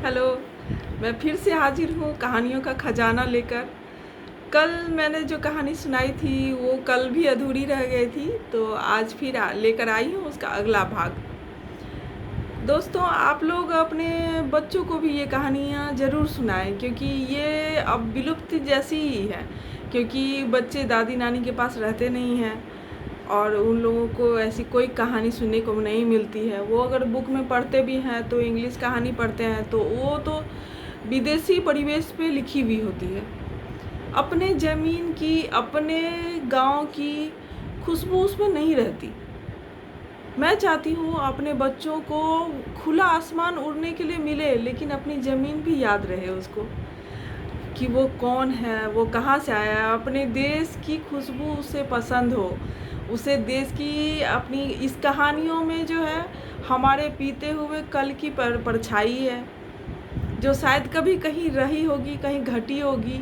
Hello. मैं फिर से हाजिर हूँ कहानियों का खजाना लेकर। कल मैंने जो कहानी सुनाई थी वो कल भी अधूरी रह गई थी, तो आज फिर लेकर आई हूँ उसका अगला भाग। दोस्तों, आप लोग अपने बच्चों को भी ये कहानियाँ ज़रूर सुनाएं, क्योंकि ये अब विलुप्त जैसी ही है। क्योंकि बच्चे दादी नानी के पास रहते नहीं हैं और उन लोगों को ऐसी कोई कहानी सुनने को नहीं मिलती है। वो अगर बुक में पढ़ते भी हैं तो इंग्लिश कहानी पढ़ते हैं, तो वो तो विदेशी परिवेश पे लिखी हुई होती है। अपने ज़मीन की, अपने गांव की खुशबू उसमें नहीं रहती। मैं चाहती हूँ अपने बच्चों को खुला आसमान उड़ने के लिए मिले, लेकिन अपनी ज़मीन भी याद रहे उसको कि वो कौन है, वो कहाँ से आया है। अपने देश की खुशबू उसे पसंद हो, उसे देश की अपनी इस कहानियों में जो है हमारे बीते हुए कल की परछाई है, जो शायद कभी कहीं रही होगी, कहीं घटी होगी।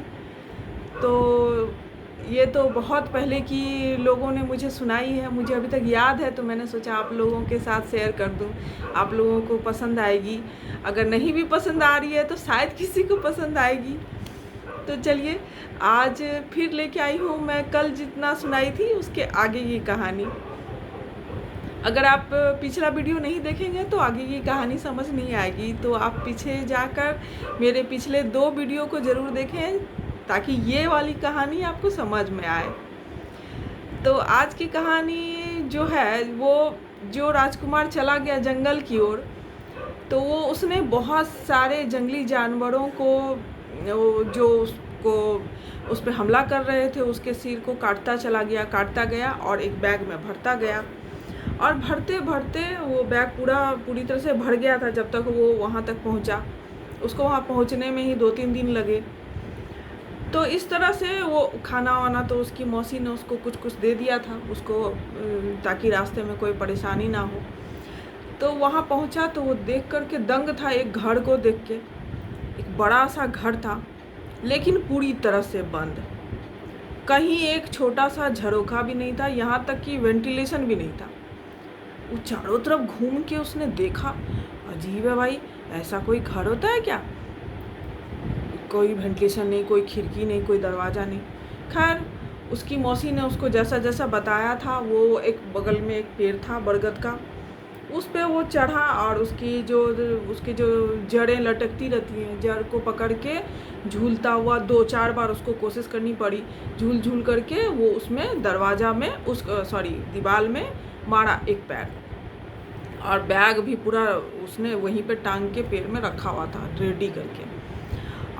तो ये तो बहुत पहले की लोगों ने मुझे सुनाई है, मुझे अभी तक याद है, तो मैंने सोचा आप लोगों के साथ शेयर कर दूं। आप लोगों को पसंद आएगी। अगर नहीं भी पसंद आ रही है तो शायद किसी को पसंद आएगी। तो चलिए, आज फिर लेके आई हूँ मैं कल जितना सुनाई थी उसके आगे की कहानी। अगर आप पिछला वीडियो नहीं देखेंगे तो आगे की कहानी समझ नहीं आएगी, तो आप पीछे जाकर मेरे पिछले 2 वीडियो को ज़रूर देखें, ताकि ये वाली कहानी आपको समझ में आए। तो आज की कहानी जो है, वो जो राजकुमार चला गया जंगल की ओर, तो वो उसने बहुत सारे जंगली जानवरों को, जो उसको उस पर हमला कर रहे थे, उसके सिर को काटता गया और एक बैग में भरता गया। और भरते भरते वो बैग पूरी तरह से भर गया था जब तक वो वहाँ तक पहुँचा। उसको वहाँ पहुँचने में ही 2-3 दिन लगे। तो इस तरह से वो खाना वाना तो उसकी मौसी ने उसको कुछ कुछ दे दिया था उसको, ताकि रास्ते में कोई परेशानी ना हो। तो वहाँ पहुँचा तो वो देख कर के दंग था। एक घर को देख के, एक बड़ा सा घर था, लेकिन पूरी तरह से बंद। कहीं एक छोटा सा झरोखा भी नहीं था, यहाँ तक कि वेंटिलेशन भी नहीं था। वो चारों तरफ घूम के उसने देखा, अजीब है भाई, ऐसा कोई घर होता है क्या? कोई वेंटिलेशन नहीं, कोई खिड़की नहीं, कोई दरवाज़ा नहीं। खैर, उसकी मौसी ने उसको जैसा जैसा बताया था, वो एक बगल में एक पेड़ था बरगद का, उस पे वो चढ़ा और उसकी जो जड़ें लटकती रहती हैं, जड़ को पकड़ के झूलता हुआ 2-4 बार उसको कोशिश करनी पड़ी। झूल झूल करके वो उसमें दरवाज़ा में दीवार में मारा एक पैर, और बैग भी पूरा उसने वहीं पे टांग के पेड़ में रखा हुआ था रेडी करके,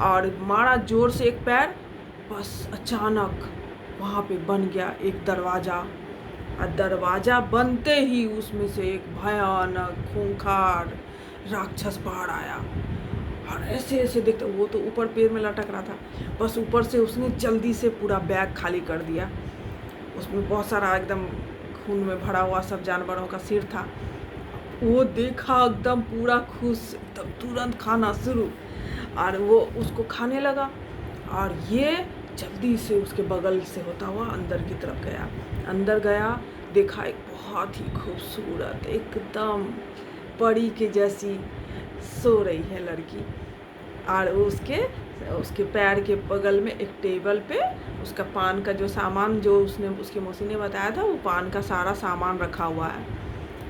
और मारा जोर से एक पैर। बस अचानक वहाँ पे बन गया एक दरवाज़ा, और दरवाज़ा बनते ही उसमें से एक भयानक खूंखार राक्षस बाहर आया। और ऐसे ऐसे देखते, वो तो ऊपर पेड़ में लटक रहा था, बस ऊपर से उसने जल्दी से पूरा बैग खाली कर दिया। उसमें बहुत सारा एकदम खून में भरा हुआ सब जानवरों का सिर था। वो देखा एकदम पूरा खुश, एकदम तुरंत खाना शुरू, और वो उसको खाने लगा। और ये जल्दी से उसके बगल से होता हुआ अंदर की तरफ गया। अंदर गया, देखा एक बहुत ही खूबसूरत, एकदम परी के जैसी सो रही है लड़की, और उसके पैर के बगल में एक टेबल पे उसका पान का जो सामान, जो उसने उसकी मौसी ने बताया था, वो पान का सारा सामान रखा हुआ है।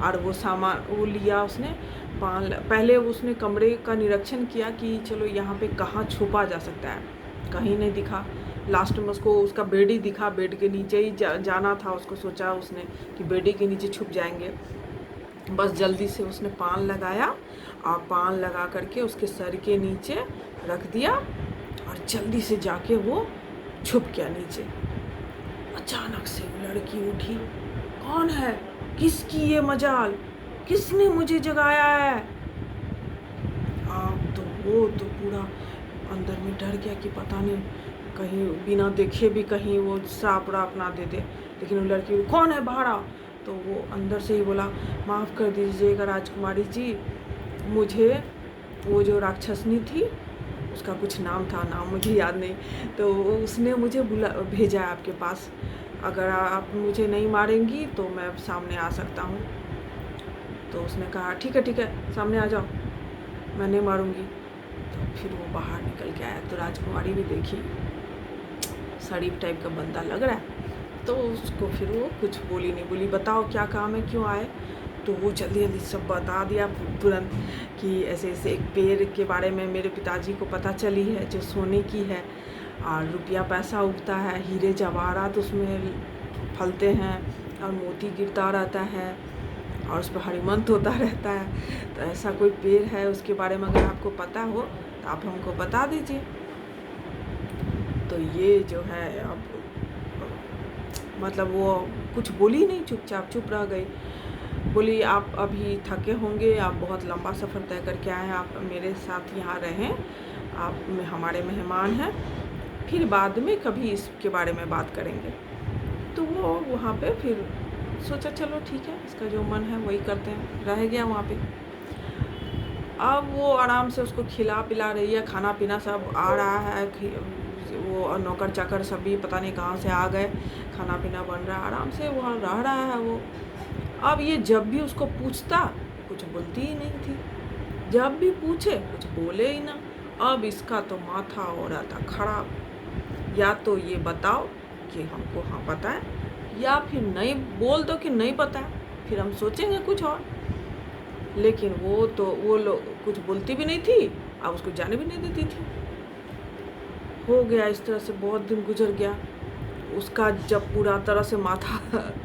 और वो सामान वो लिया उसने, पहले उसने कमरे का निरीक्षण किया कि चलो यहाँ पे कहाँ छुपा जा सकता है, कहीं नहीं दिखा। लास्ट में उसको उसका बेड ही दिखा, बेड के नीचे ही जाना था उसको, सोचा उसने कि बेड के नीचे छुप जाएंगे। बस जल्दी से उसने पान लगाया, और पान लगा करके उसके सर के नीचे रख दिया, और जल्दी से जाके वो छुप गया नीचे। अचानक से वो लड़की उठी, कौन है, किसकी ये मजाल, किसने मुझे जगाया है? तो वो तो पूरा अंदर में डर गया कि पता नहीं कहीं बिना देखे भी कहीं वो श्राप राप ना दे दे। लेकिन वो लड़की, कौन है बाहर आओ? तो वो अंदर से ही बोला, माफ़ कर दीजिएगा राजकुमारी जी, मुझे वो जो राक्षसनी थी, उसका कुछ नाम था, नाम मुझे याद नहीं, तो उसने मुझे भेजा है आपके पास। अगर आप मुझे नहीं मारेंगी तो मैं सामने आ सकता हूँ। तो उसने कहा ठीक है सामने आ जाओ, मैं नहीं मारूंगी। तो फिर वो बाहर निकल के आया तो राजकुमारी भी देखी शरीफ टाइप का बंदा लग रहा है, तो उसको फिर वो कुछ बोली नहीं, बोली बताओ क्या काम है, क्यों आए। तो वो जल्दी जल्दी सब बता दिया तुरंत कि ऐसे ऐसे एक पेड़ के बारे में मेरे पिताजी को पता चली है जो सोने की है और रुपया पैसा उगता है, हीरे जवाहरात उसमें फलते हैं और मोती गिरता रहता है और उस पर हरिमंत होता रहता है। तो ऐसा कोई पेड़ है, उसके बारे में अगर आपको पता हो तो आप हमको बता दीजिए। तो ये जो है अब मतलब वो कुछ बोली नहीं, चुपचाप चुप रह गई। बोली आप अभी थके होंगे, आप बहुत लंबा सफ़र तय करके आए हैं, आप मेरे साथ यहाँ रहें, आप हमारे मेहमान हैं, फिर बाद में कभी इसके बारे में बात करेंगे। तो वो वहाँ पे फिर सोचा चलो ठीक है, इसका जो मन है वही करते हैं, रह गया वहाँ पे। अब वो आराम से उसको खिला पिला रही है, खाना पीना सब आ रहा है, वो नौकर चाकर सभी पता नहीं कहाँ से आ गए, खाना पीना बन रहा है, आराम से वहाँ रह रहा है वो। अब ये जब भी उसको पूछता कुछ बोलती ही नहीं थी, जब भी पूछे कुछ बोले ही ना। अब इसका तो माथा हो रहा था खराब, या तो ये बताओ कि हमको हाँ पता है, या फिर नहीं बोल दो कि नहीं पता है, फिर हम सोचेंगे कुछ और। लेकिन वो लोग कुछ बोलती भी नहीं थी, अब उसको जाने भी नहीं देती थी। हो गया इस तरह से, बहुत दिन गुजर गया। उसका जब पूरा तरह से माथा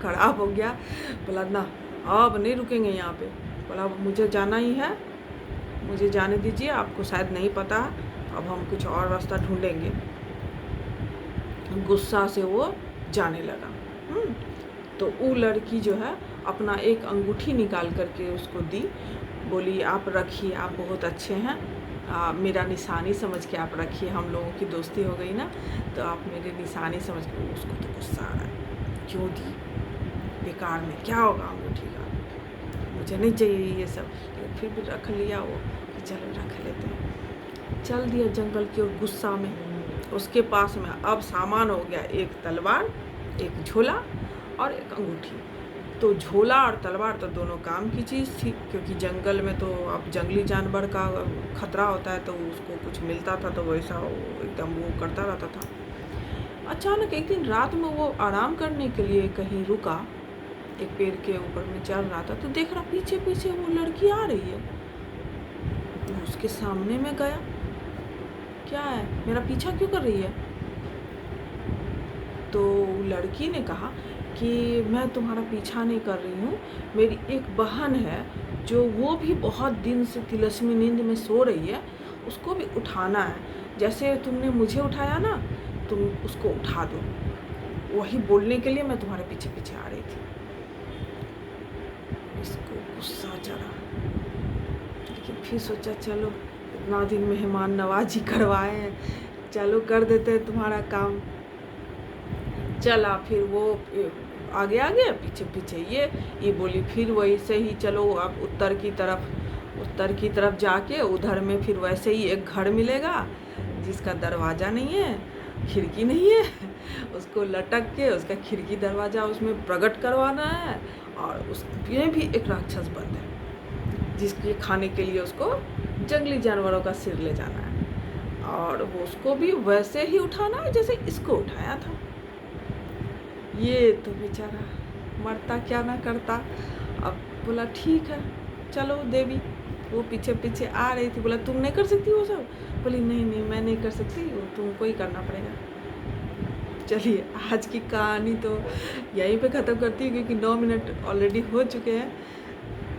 खराब हो गया, बोला ना अब नहीं रुकेंगे यहाँ पे, बोला मुझे जाना ही है, मुझे जाने दीजिए, आपको शायद नहीं पता, अब हम कुछ और रास्ता ढूंढेंगे। गुस्सा से वो जाने लगा। तो वो लड़की जो है अपना एक अंगूठी निकाल करके उसको दी, बोली आप रखिए, आप बहुत अच्छे हैं, मेरा निशानी समझ के आप रखिए, हम लोगों की दोस्ती हो गई ना, तो आप मेरे निशानी समझ के। उसको तो गुस्सा आ रहा है, क्यों दी, बेकार में क्या होगा अंगूठी का, मुझे नहीं चाहिए ये सब, लेकिन फिर भी रख लिया वो कि चलो रख लेते हैं। चल दिया जंगल की ओर गुस्सा में। उसके पास में अब सामान हो गया, एक तलवार, एक झोला और एक अंगूठी। तो झोला और तलवार तो दोनों काम की चीज़ थी, क्योंकि जंगल में तो अब जंगली जानवर का खतरा होता है, तो उसको कुछ मिलता था तो वैसा एकदम वो करता रहता था। अचानक एक दिन रात में वो आराम करने के लिए कहीं रुका, एक पेड़ के ऊपर में चल रहा था, तो देख रहा पीछे पीछे वो लड़की आ रही है। वो उसके सामने में गया, क्या है, मेरा पीछा क्यों कर रही है। तो लड़की ने कहा कि मैं तुम्हारा पीछा नहीं कर रही हूँ, मेरी एक बहन है जो वो भी बहुत दिन से तिलस्मी नींद में सो रही है, उसको भी उठाना है, जैसे तुमने मुझे उठाया ना, तुम उसको उठा दो। वही बोलने के लिए मैं तुम्हारे पीछे पीछे आ रही थी। इसको गुस्सा चढ़ा, लेकिन फिर सोचा चलो इतना दिन मेहमान नवाजी करवाए हैं, चलो कर देते हैं तुम्हारा काम। चला, फिर वो आगे आगे पीछे पीछे ये बोली, फिर वही से ही चलो अब उत्तर की तरफ जाके उधर में फिर वैसे ही एक घर मिलेगा जिसका दरवाज़ा नहीं है, खिड़की नहीं है, उसको लटक के उसका खिड़की दरवाज़ा उसमें प्रकट करवाना है, और उसमें भी एक राक्षस बंद है जिसके खाने के लिए उसको जंगली जानवरों का सिर ले जाना है, और वो उसको भी वैसे ही उठाना है जैसे इसको उठाया था। ये तो बेचारा मरता क्या ना करता। अब बोला ठीक है चलो देवी, वो पीछे पीछे आ रही थी, बोला तुम नहीं कर सकती वो सब, बोली नहीं नहीं मैं नहीं कर सकती, वो तुमको ही करना पड़ेगा। चलिए आज की कहानी तो यहीं पे ख़त्म करती हूँ, क्योंकि 9 मिनट ऑलरेडी हो चुके हैं।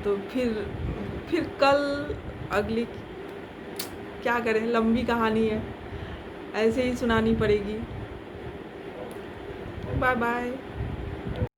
तो फिर कल अगली, क्या करें, लंबी कहानी है, ऐसे ही सुनानी पड़ेगी। Bye bye.